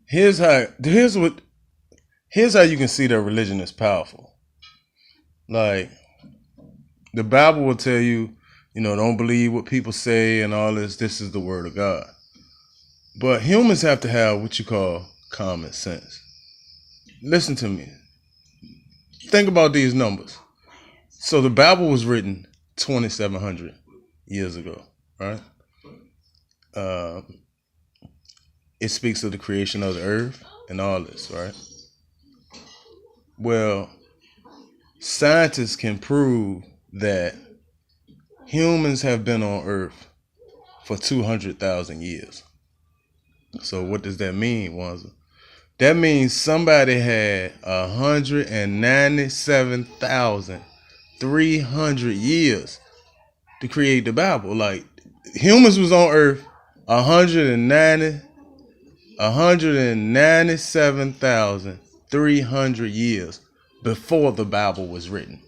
Here's how. Here's how you can see that religion is powerful. Like the Bible will tell you, don't believe what people say and all this. This is the word of God. But humans have to have what you call common sense. Listen to me. Think about these numbers. So the Bible was written 2,700 years ago, right? Uh, it speaks of the creation of the earth and all this, right? Well, scientists can prove that humans have been on Earth for 200,000 years. So what does that mean, Wanza? That means somebody had 197,300 years to create the Bible. Like humans was on Earth 197,300 years before the Bible was written.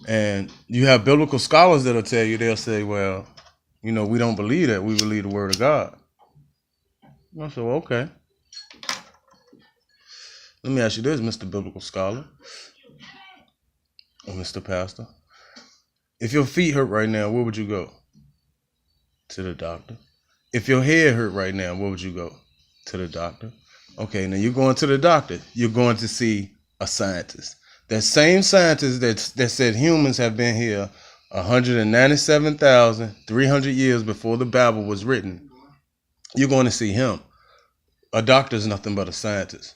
And you have biblical scholars that'll tell you, they'll say, well, we don't believe that. We believe the word of God. I said, well, okay. Let me ask you this, Mr. Biblical Scholar, or Mr. Pastor. If your feet hurt right now, where would you go? To the doctor. If your head hurt right now, where would you go? To the doctor. Okay, now you're going to the doctor. You're going to see a scientist. That same scientist that said humans have been here 197,300 years before the Bible was written, you're going to see him. A doctor is nothing but a scientist.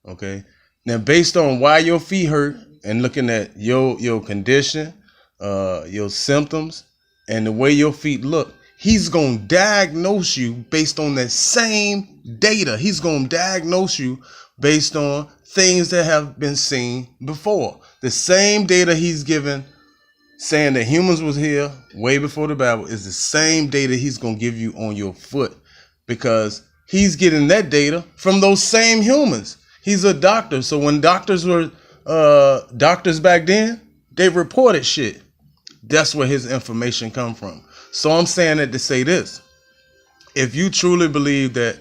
Okay? Now, based on why your feet hurt and looking at your condition, your symptoms, and the way your feet look, he's going to diagnose you based on that same data. He's going to diagnose you based on things that have been seen before. The same data he's given saying that humans was here way before the Bible is the same data he's going to give you on your foot, because he's getting that data from those same humans. He's a doctor. So when doctors were doctors back then, they reported shit. That's where his information come from. So I'm saying that to say this. If you truly believe that,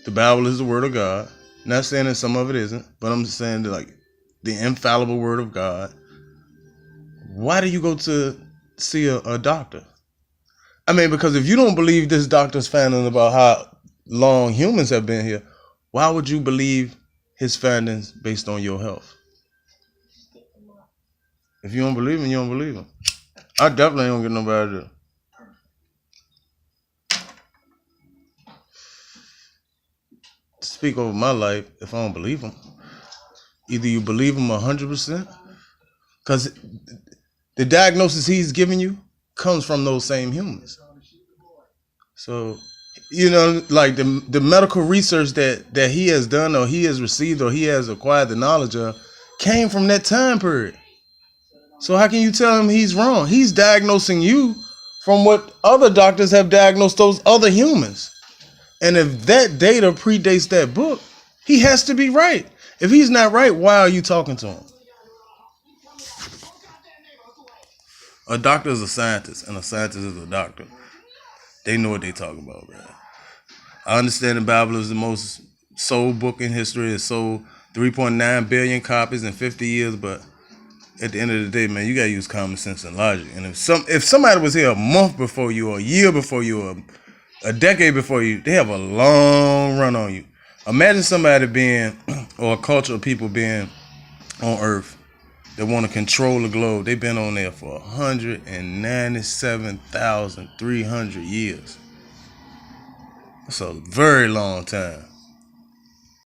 the Bible is the word of God, not saying that some of it isn't, but I'm just saying that, like, the infallible word of God, why do you go to see a doctor? I mean, because if you don't believe this doctor's finding about how long humans have been here, why would you believe his findings based on your health? If you don't believe him, you don't believe him. I definitely don't get nobody to speak over my life if I don't believe him. Either you believe him 100%, because the diagnosis he's giving you comes from those same humans. So, like the medical research that he has done or he has received or he has acquired the knowledge of came from that time period. So how can you tell him he's wrong? He's diagnosing you from what other doctors have diagnosed those other humans. And if that data predates that book, he has to be right. If he's not right, why are you talking to him? A doctor is a scientist, and a scientist is a doctor. They know what they talk about, man. I understand the Bible is the most sold book in history. It sold 3.9 billion copies in 50 years, but at the end of the day, man, you gotta use common sense and logic. And if somebody was here a month before you, or a year before you, or a decade before you, they have a long run on you. Imagine somebody being, or a culture of people being on Earth that want to control the globe. They've been on there for 197,300 years. That's a very long time.